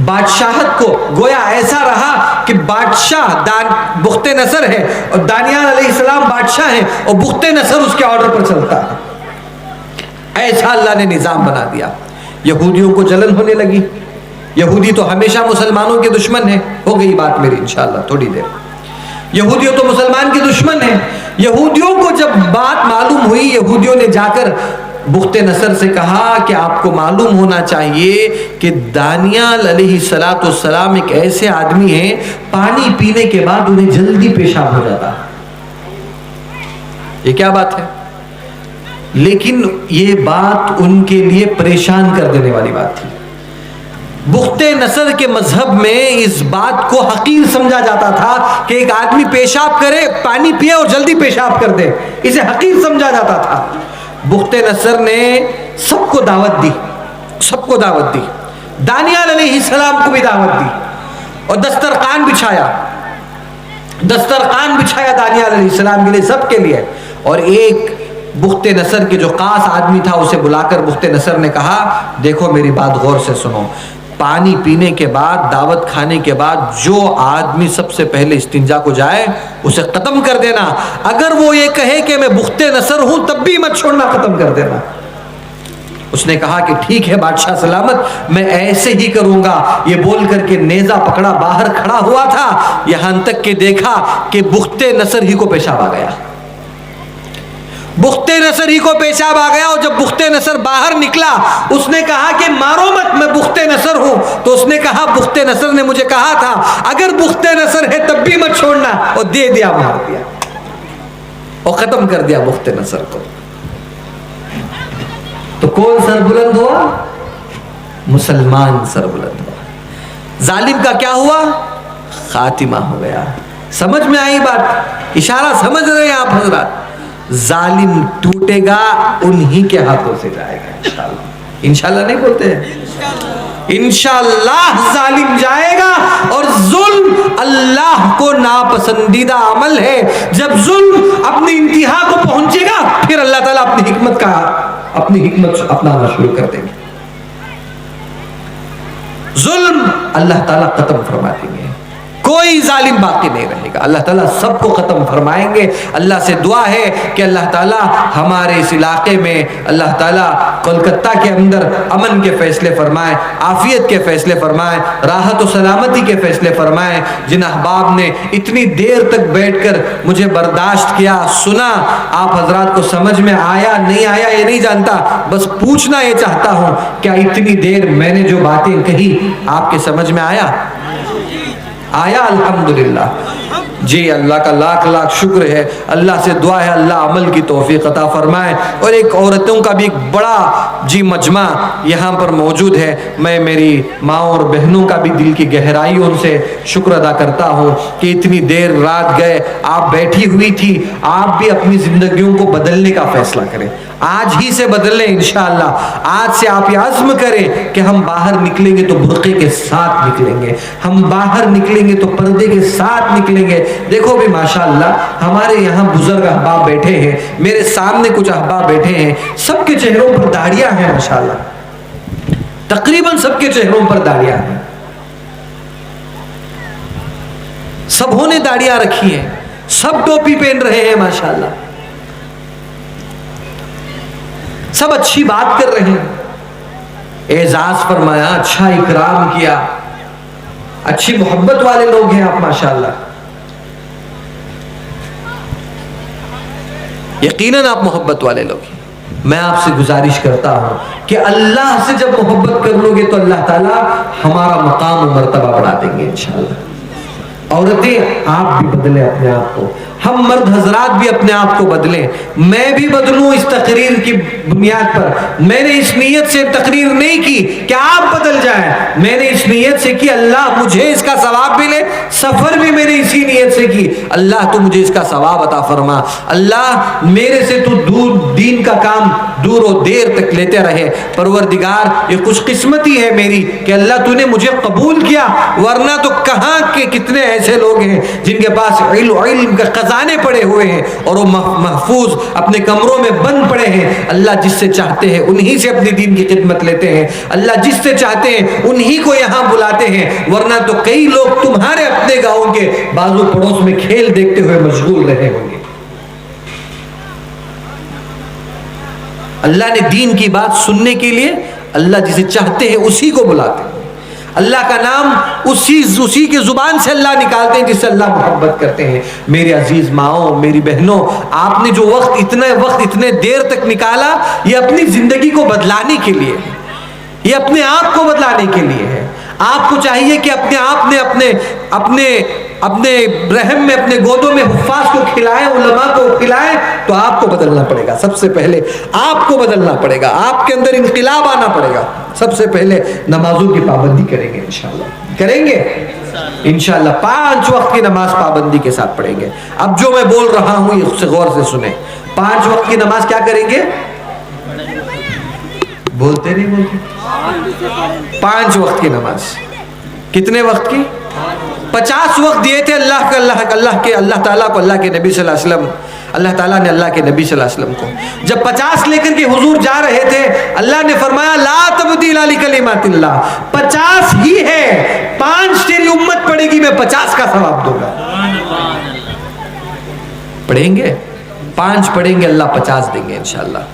بادشاہت کو گویا ایسا رہا کہ بادشاہ بخت نصر ہے اور دانیال علیہ السلام بادشاہ ہیں اور بخت نصر اس کے آرڈر پر چلتا ہے. ایسا اللہ نے نظام بنا دیا. یہودیوں کو جلن ہونے لگی، یہودی تو ہمیشہ مسلمانوں کے دشمن ہیں. ہو گئی بات میری انشاءاللہ تھوڑی دیر. یہودیوں تو مسلمان کے دشمن ہیں. یہودیوں کو جب بات معلوم ہوئی، یہودیوں نے جا کر بخت نصر سے کہا کہ آپ کو معلوم ہونا چاہیے کہ دانیال علیہ السلام ایک ایسے آدمی ہیں پانی پینے کے بعد انہیں جلدی پیشاب ہو جاتا. یہ کیا بات ہے؟ لیکن یہ بات ان کے لیے پریشان کر دینے والی بات تھی. بخت نصر کے مذہب میں اس بات کو حقیر سمجھا جاتا تھا کہ ایک آدمی پیشاب کرے، پانی پیے اور جلدی پیشاب کر دے، اسے حقیر سمجھا جاتا تھا. بخت نصر نے سب کو دعوت دی، سب کو دعوت دی، دانیال علیہ السلام کو بھی دعوت دی اور دسترخوان بچھایا دانیال علیہ السلام کے لیے، سب کے لیے. اور ایک بخت نصر کے جو خاص آدمی تھا اسے بلا کر بخت نصر نے کہا دیکھو میری بات غور سے سنو، پانی پینے کے بعد، دعوت کھانے کے بعد جو آدمی سب سے پہلے استنجا کو جائے اسے ختم کر دینا. اگر وہ یہ کہے کہ میں بخت نصر ہوں تب بھی مت چھوڑنا، ختم کر دینا. اس نے کہا کہ ٹھیک ہے بادشاہ سلامت، میں ایسے ہی کروں گا. یہ بول کر کے نیزہ پکڑا، باہر کھڑا ہوا تھا، یہاں تک کہ دیکھا کہ بخت نصر ہی کو پیشاب آ گیا. بخت نصر ہی کو پیشاب آ گیا. اور جب بخت نصر باہر نکلا اس نے کہا کہ مارو مت، میں بخت نصر ہوں. تو اس نے کہا بخت نصر نے مجھے کہا تھا اگر بخت نصر ہے تب بھی مت چھوڑنا، اور دے دیا، مار دیا اور ختم کر دیا بخت نصر کو. تو کون سر بلند ہوا؟ مسلمان سر بلند ہوا. ظالم کا کیا ہوا؟ خاتمہ ہو گیا. سمجھ میں آئی بات؟ اشارہ سمجھ رہے ہیں آپ حضرات؟ ظالم ٹوٹے گا انہی کے ہاتھوں سے جائے گا انشاءاللہ. انشاءاللہ نہیں بولتے ہیں؟ انشاءاللہ ظالم جائے گا. اور ظلم اللہ کو ناپسندیدہ عمل ہے. جب ظلم اپنی انتہا کو پہنچے گا پھر اللہ تعالیٰ اپنی حکمت اپنانا شروع کر دیں گے. ظلم اللہ تعالیٰ ختم فرما دیں گے، کوئی ظالم باقی نہیں رہے گا. اللہ تعالیٰ سب کو ختم فرمائیں گے. اللہ سے دعا ہے کہ اللہ تعالیٰ ہمارے اس علاقے میں، اللہ تعالیٰ کولکتہ کے اندر امن کے فیصلے فرمائے، عافیت کے فیصلے فرمائے، راحت و سلامتی کے فیصلے فرمائے. جن احباب نے اتنی دیر تک بیٹھ کر مجھے برداشت کیا، سنا، آپ حضرات کو سمجھ میں آیا نہیں آیا یہ نہیں جانتا، بس پوچھنا یہ چاہتا ہوں کیا اتنی دیر میں نے جو باتیں کہی آپ کے سمجھ میں آیا؟ الحمدللہ. جی اللہ کا لاکھ لاکھ شکر ہے. اللہ سے دعا ہے اللہ عمل کی توفیق عطا فرمائے. اور ایک عورتوں کا بھی ایک بڑا مجمع یہاں پر موجود ہے. میں میری ماں اور بہنوں کا بھی دل کی گہرائیوں سے شکر ادا کرتا ہوں کہ اتنی دیر رات گئے آپ بیٹھی ہوئی تھی. آپ بھی اپنی زندگیوں کو بدلنے کا فیصلہ کریں، آج ہی سے بدلیں انشاءاللہ. آج سے آپ یہ عزم کریں کہ ہم باہر نکلیں گے تو برقعے کے ساتھ نکلیں گے، ہم باہر نکلیں گے تو پردے کے ساتھ نکلیں گے. دیکھو بھی ماشاءاللہ ہمارے یہاں بزرگ احباب بیٹھے ہیں، میرے سامنے کچھ احباب بیٹھے ہیں، سب کے چہروں پر داڑیاں ہیں ماشاءاللہ، تقریباً سب کے چہروں پر داڑیاں ہیں. سبوں نے داڑیاں رکھی ہیں، سب ٹوپی پہن رہے ہیں ماشاءاللہ، سب اچھی بات کر رہے ہیں، اعزاز فرمایا، اچھا اکرام کیا، اچھی محبت والے لوگ ہیں آپ ماشاءاللہ. یقیناً آپ محبت والے لوگ ہیں. میں آپ سے گزارش کرتا ہوں کہ اللہ سے جب محبت کر لو گے تو اللہ تعالیٰ ہمارا مقام و مرتبہ بڑھا دیں گے انشاءاللہ. عورتیں آپ بھی بدلیں اپنے آپ کو. ہم مرد حضرات بھی اپنے آپ کو بدلیں. میں بھی بدلوں اس تقریر کی بنیاد پر. میں نے اس نیت سے تقریر نہیں کی کہ آپ بدل جائیں, میں نے اس نیت سے کی اللہ مجھے اس کا ثواب ملے. سفر بھی میں نے اسی نیت سے کی, اللہ تو مجھے اس کا ثواب عطا فرما, اللہ میرے سے تو دور دین کا کام دور و دیر تک لیتے رہے. پروردگار یہ خوش قسمتی ہے میری کہ اللہ تو نے مجھے قبول کیا, ورنہ تو کہاں کے کتنے ایسے لوگ ہیں جن کے پاس علم کا خزانے پڑے ہوئے ہیں اور وہ محفوظ اپنے کمروں میں بند پڑے ہیں. اللہ جس سے چاہتے ہیں انہی سے اپنی دین کی خدمت لیتے ہیں, اللہ جس سے چاہتے ہیں انہی کو یہاں بلاتے ہیں, ورنہ تو کئی لوگ تمہارے اپنے گاؤں کے بازو پڑوس میں کھیل دیکھتے ہوئے مشغول رہے ہوں گے. اللہ نے دین کی بات سننے کے لیے اللہ جسے چاہتے ہیں اسی کو بلاتے ہیں. اللہ کا نام اسی کے زبان سے اللہ نکالتے ہیں جس سے اللہ محبت کرتے ہیں. میرے عزیز ماؤں, میری بہنوں, آپ نے جو وقت اتنے دیر تک نکالا, یہ اپنی زندگی کو بدلانے کے لیے, یہ اپنے آپ کو بدلانے کے لیے ہے. آپ کو چاہیے کہ اپنے آپ نے اپنے رحم میں, اپنے گودوں میں حفاظ کو کھلائیں, علماء کو کھلائیں, تو آپ کو بدلنا پڑے گا. سب سے پہلے آپ کو بدلنا پڑے گا, آپ کے اندر انقلاب آنا پڑے گا. سب سے پہلے نمازوں کی پابندی کریں گے, انشاءاللہ کریں گے انشاءاللہ. 5 وقت کی نماز پابندی کے ساتھ پڑھیں گے. اب جو میں بول رہا ہوں یہ سے غور سے سنیں. 5 وقت کی نماز کیا کریں گے؟ بولتے نہیں بولتے. 5 وقت کی نماز. کتنے وقت کی؟ 50 وقت دیے تھے اللہ تعالیٰ کو, اللہ کے نبی صلی اللہ علیہ وسلم, اللہ تعالیٰ نے اللہ کے نبی صلی اللہ علیہ وسلم کو جب 50 لے کر کے حضور جا رہے تھے, اللہ نے فرمایا لا تبدیل لکلمات اللہ, 50 ہی ہے, 5 تیری امت پڑھے گی, میں 50 کا ثواب دوں گا. پڑھیں گے 5 پڑھیں گے, اللہ 50 دیں گے انشاءاللہ,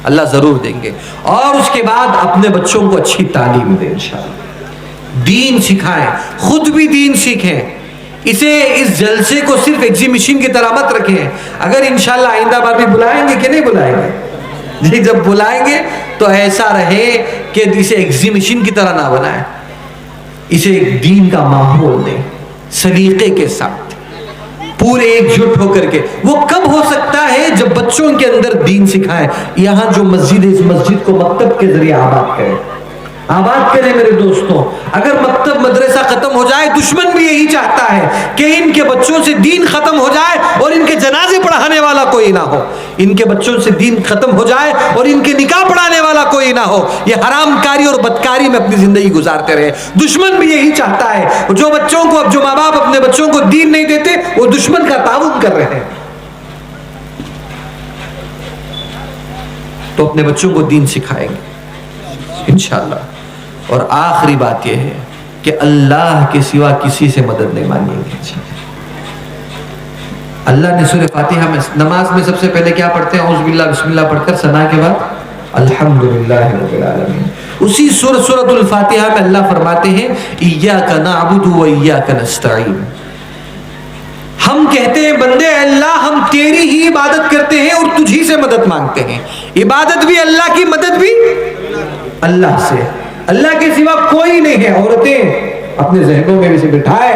اللہ ضرور دیں گے. اور اس کے بعد اپنے بچوں کو اچھی تعلیم دیں انشاءاللہ, دین سکھائیں, خود بھی دین سیکھیں. اسے اس جلسے کو صرف ایگزیبیشن کی طرح مت رکھیں. اگر انشاءاللہ آئندہ بار بھی بلائیں گے کہ نہیں بلائیں گے؟ جی جب بلائیں گے تو ایسا رہے کہ اسے ایگزیبیشن کی طرح نہ بنائیں, اسے دین کا ماحول دیں سلیقے کے ساتھ, پورے ایک جٹ ہو کر کے. وہ کب ہو سکتا ہے؟ جب بچوں کے اندر دین سکھائیں. یہاں جو مسجد ہے اس مسجد کو مکتب کے ذریعے آباد کریں, آباد کریں میرے دوستوں. اگر مکتب مدرسہ ختم ہو جائے, دشمن بھی یہی چاہتا ہے کہ ان کے بچوں سے دین ختم ہو جائے اور ان کے جنازے پڑھانے والا کوئی نہ ہو, ان کے بچوں سے دین ختم ہو جائے اور ان کے نکاح پڑھانے والا کوئی نہ ہو, یہ حرام کاری اور بدکاری میں اپنی زندگی گزارتے رہے. دشمن بھی یہی چاہتا ہے. جو ماں باپ اپنے بچوں کو دین نہیں دیتے وہ دشمن کا تعاون کر رہے ہیں. تو اپنے بچوں کو دین سکھائیں گے انشاءاللہ. اور آخری بات یہ ہے کہ اللہ کے سوا کسی سے مدد نہیں مانگیں گے. اللہ نے سورہ فاتحہ میں نماز میں سب سے پہلے کیا پڑھتے ہیں؟ اعوذ باللہ بسم اللہ پڑھ کر ثنا کے بعد الحمدللہ رب العالمین. اسی سورۃ الفاتحہ میں اللہ فرماتے ہیں ایاک نعبد و ایاک نستعین. ہم کہتے ہیں بندے اللہ ہم تیری ہی عبادت کرتے ہیں اور تجھ ہی سے مدد مانگتے ہیں. عبادت بھی اللہ کی, مدد بھی اللہ سے, اللہ کے سوا کوئی نہیں ہے. عورتیں اپنے ذہنوں میں اسے بٹھائیں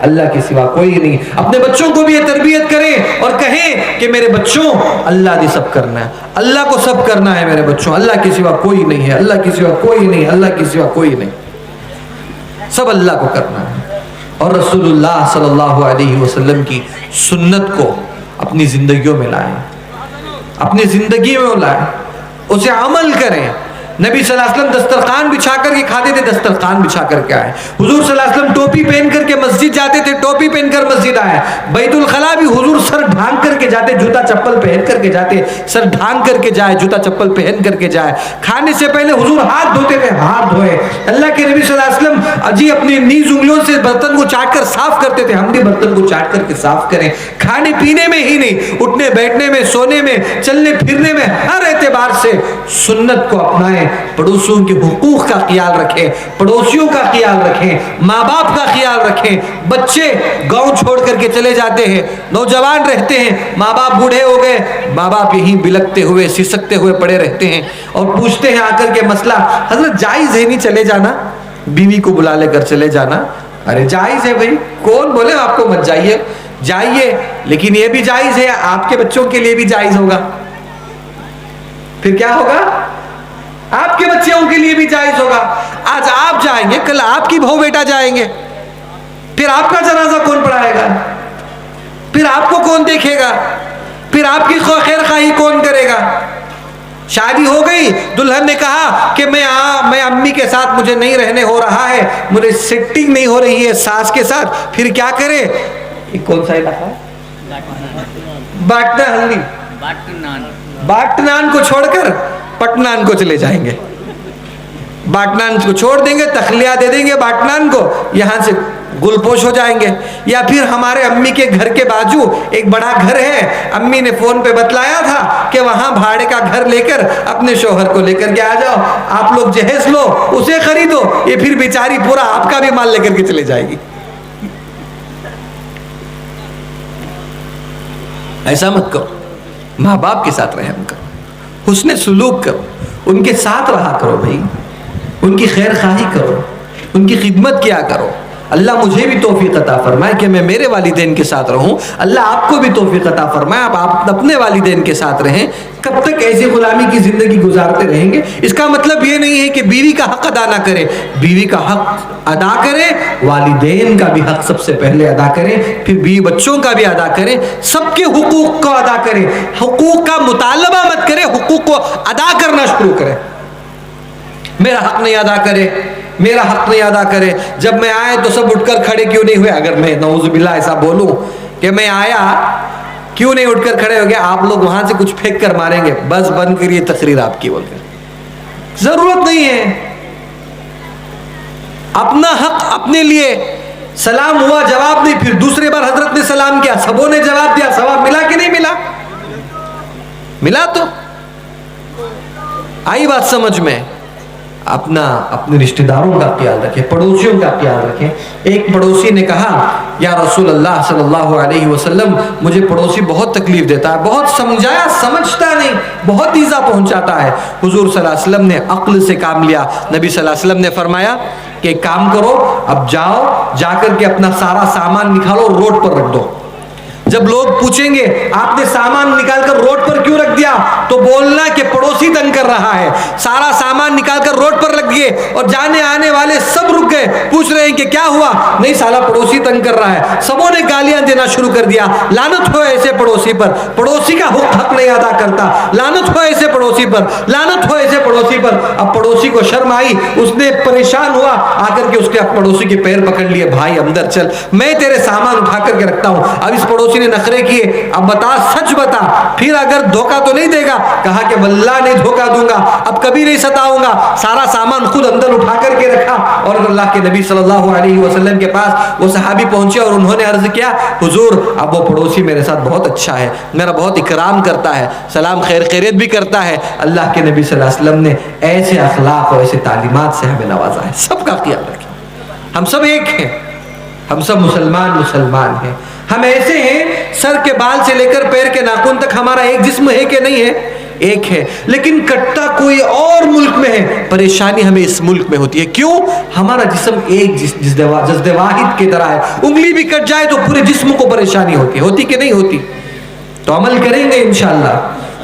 اللہ کے سوا کوئی نہیں. اپنے بچوں کو بھی یہ تربیت کریں اور کہیں کہ میرے بچوں اللہ نے سب کرنا ہے, اللہ کو سب کرنا ہے میرے بچوں, اللہ کے سوا کوئی نہیں ہے, اللہ کے سوا کوئی نہیں, اللہ کے سوا کوئی نہیں, سب اللہ کو کرنا ہے. اور رسول اللہ صلی اللہ علیہ وسلم کی سنت کو اپنی زندگیوں میں لائیں, اپنی زندگی میں لائیں, اسے عمل کریں. نبی صلی اللہ علیہ وسلم دسترخوان بچھا کر کے کھاتے تھے, دسترخوان بچھا کر کے آئے. حضور صلی اللہ علیہ وسلم ٹوپی پہن کر کے مسجد جاتے تھے, ٹوپی پہن کر مسجد آئے. بیت الخلاء بھی حضور سر ڈھانک کر کے جاتے, جوتا چپل پہن کر کے جاتے, سر ڈھانک کر کے جائے, جوتا چپل پہن کر کے جائے. کھانے سے پہلے حضور ہاتھ دھوتے تھے, ہاتھ دھوئے. اللہ کے نبی صلی اللہ علیہ وسلم جی اپنی نیز انگلیوں سے برتن کو چاٹ کر صاف کرتے تھے, ہم بھی برتن کو چاٹ کر کے صاف کریں. کھانے پینے میں ہی نہیں, اٹھنے بیٹھنے میں, سونے میں, چلنے پھرنے میں, ہر اعتبار سے سنت کو اپنائیں. پڑوسیوں کے حقوق کا خیال رکھیں, پڑوسیوں کا خیال رکھیں, ماں باپ کا خیال رکھیں. بچے گاؤں چھوڑ کر کے چلے جاتے ہیں, نوجوان رہتے ہیں, ماں باپ بوڑھے ہو گئے, ماں باپ یہیں بلکتے ہوئے سسکتے ہوئے پڑے رہتے ہیں اور پوچھتے ہیں آ کر کے مسئلہ حضرت جائز ہے نہیں چلے جانا, بیوی کو بلا لے کر چلے جانا؟ ارے جائز ہے بھائی, کون بولے آپ کو مت جائیے؟ جائیے، لیکن یہ بھی جائز ہے، آپ کے بچوں کے لیے بھی جائز ہوگا۔ پھر کیا ہوگا؟ آپ کے بچوں کے لیے بھی جائز ہوگا۔ آج آپ جائیں گے، کل آپ کی بہو بیٹا جائیں گے، پھر آپ کا جنازہ کون پڑھائے گا؟ پھر آپ کو کون دیکھے گا؟ پھر آپ کی خیر خواہی کون کرے گا؟ شادی ہو گئی، دلہن نے کہا کہ میں امی کے ساتھ مجھے نہیں رہنے ہو رہا ہے، مجھے سیٹنگ نہیں ہو رہی ہے ساس کے ساتھ، پھر کیا کرے؟ یہ کون سا علاقہ ہے؟ باٹنا ہلدی، باٹنان کو چھوڑ کر پٹنان کو چلے جائیں گے، باٹنان کو چھوڑ دیں گے، تخلیہ دے دیں گے باٹنان کو، یہاں سے گل پوش ہو جائیں گے۔ یا پھر ہمارے امی کے گھر کے بازو ایک بڑا گھر ہے، امی نے فون پہ بتلایا تھا کہ وہاں بھاڑے کا گھر لے کر اپنے شوہر کو لے کر کے آ جاؤ، آپ لوگ جہیز لو، اسے خریدو، یہ پھر بیچاری پورا آپ کا بھی مال لے کر کے چلے جائے گی۔ ایسا مت کرو، ماں باپ کے ساتھ رحم کرو، حسن سلوک کرو، ان کے ساتھ رہا کرو بھائی، ان کی خیر خواہی کرو، ان کی خدمت کیا کرو۔ اللہ مجھے بھی توفیق عطا فرمائے کہ میں میرے والدین کے ساتھ رہوں، اللہ آپ کو بھی توفیق عطا فرمائے آپ اپنے والدین کے ساتھ رہیں۔ کب تک ایسی غلامی کی زندگی گزارتے رہیں گے؟ اس کا مطلب یہ نہیں ہے کہ بیوی کا حق ادا نہ کرے، بیوی کا حق ادا کرے، والدین کا بھی حق سب سے پہلے ادا کریں، پھر بیوی بچوں کا بھی ادا کریں، سب کے حقوق کو ادا کریں، حقوق کا مطالبہ مت کریں، حقوق کو ادا کرنا شروع کریں۔ میرا حق نہیں ادا کرے، میرا حق نہیں ادا کرے، جب میں آئے تو سب اٹھ کر کھڑے کیوں نہیں ہوئے؟ اگر میں نعوذ باللہ ایسا بولوں کہ میں آیا کیوں نہیں اٹھ کر کھڑے ہو گئے، آپ لوگ وہاں سے کچھ پھینک کر ماریں گے، بس بند کریے تقریر آپ کی بول کر، ضرورت نہیں ہے۔ اپنا حق اپنے لیے، سلام ہوا جواب نہیں، پھر دوسرے بار حضرت نے سلام کیا، سبوں نے جواب دیا، ثواب ملا کہ نہیں ملا؟ ملا تو آئی بات سمجھ میں۔ اپنے رشتہ داروں کا خیال رکھیں، پڑوسیوں کا خیال رکھیں۔ ایک پڑوسی نے کہا یا رسول اللہ صلی اللہ علیہ وسلم، مجھے پڑوسی بہت تکلیف دیتا ہے، بہت سمجھایا سمجھتا نہیں، بہت ایذا پہنچاتا ہے۔ حضور صلی اللہ علیہ وسلم نے عقل سے کام لیا، نبی صلی اللہ علیہ وسلم نے فرمایا کہ ایک کام کرو، اب جا کر کے اپنا سارا سامان نکالو، روڈ پر رکھ دو۔ جب لوگ پوچھیں گے آپ نے سامان نکال کر روڈ پر کیوں رکھ دیا، تو بولنا کہ پڑوسی تنگ کر رہا ہے۔ سارا سامان نکال کر روڈ پر رکھ دیے اور جانے آنے والے سب رک گئے، پوچھ رہے ہیں کہ کیا ہوا؟ نہیں، سالا پڑوسی تنگ کر رہا ہے۔ سبوں نے گالیاں دینا شروع کر دیا، لعنت ہو ایسے پڑوسی پر، پڑوسی کا حق نہیں ادا کرتا، لعنت ہو ایسے پڑوسی پر، لعنت ہو ایسے پڑوسی پر۔ اب پڑوسی کو شرم آئی، اس نے پریشان ہوا، آ کر کے اس کے پڑوسی کے پیر پکڑ لیے، بھائی اندر چل، میں تیرے سامان اٹھا کر کے رکھتا ہوں۔ اب اس پڑوسی نے نخرے کیے، اب بتا، سچ بتا، پھر اگر دھوکہ تو نہیں دے گا؟ کہا کہ واللہ نہیں دھوکہ دوں گا، اب کبھی نہیں ستاؤں گا۔ سارا سامان خود اندر اٹھا کر کے رکھا، اور اللہ کے نبی صلی اللہ علیہ وسلم کے پاس وہ صحابی پہنچے اور انہوں نے عرض کیا، حضور اب وہ پڑوسی میرے ساتھ بہت اچھا ہے، میرا بہت اکرام کرتا ہے، سلام خیر خیریت بھی کرتا ہے۔ اللہ کے نبی صلی اللہ علیہ وسلم نے ایسے اخلاق اور ایسے تعلیمات سے ہمیں نوازا ہے۔ سب کا خیال رکھیں، ہم سب ایک ہیں، ہم سب مسلمان ہیں، ہم ایسے ہیں، سر کے بال سے لے کر پیر کے ناخن تک ہمارا ایک جسم ہے کہ نہیں ہے؟ ایک ہے، لیکن کٹتا کوئی اور ملک میں ہے، پریشانی ہمیں اس ملک میں ہوتی ہے۔ کیوں؟ ہمارا جسم ایک جزد واحد کی طرح ہے، انگلی بھی کٹ جائے تو پورے جسم کو پریشانی ہوتی کہ نہیں ہوتی؟ تو عمل کریں گے انشاءاللہ،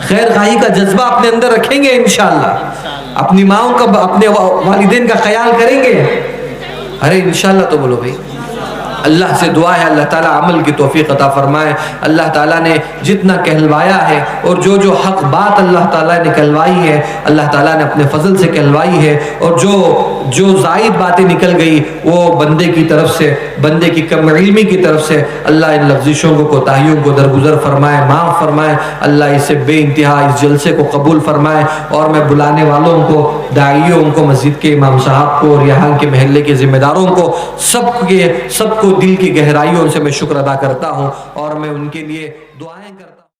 خیر خواہی کا جذبہ اپنے اندر رکھیں گے انشاءاللہ، اپنی ماؤں کا، اپنے والدین کا خیال کریں گے، ارے انشاءاللہ تو بولو بھائی۔ اللہ سے دعا ہے اللہ تعالیٰ عمل کی توفیق عطا فرمائے۔ اللہ تعالیٰ نے جتنا کہلوایا ہے اور جو حق بات اللہ تعالیٰ نے کہلوائی ہے، اللہ تعالیٰ نے اپنے فضل سے کہلوائی ہے، اور جو زائد باتیں نکل گئی وہ بندے کی طرف سے، بندے کی کم علمی کی طرف سے، اللہ ان لفظشوں کو، کوتاہیوں کو درگزر فرمائے، معاف فرمائے۔ اللہ اسے بے انتہا اس جلسے کو قبول فرمائے، اور میں بلانے والوں کو، داعیوں کو، مسجد کے امام صاحب کو، اور یہاں کے محلے کے ذمہ داروں کو، سب کو دل کی گہرائیوں سے میں شکر ادا کرتا ہوں، اور میں ان کے لیے دعائیں کرتا ہوں۔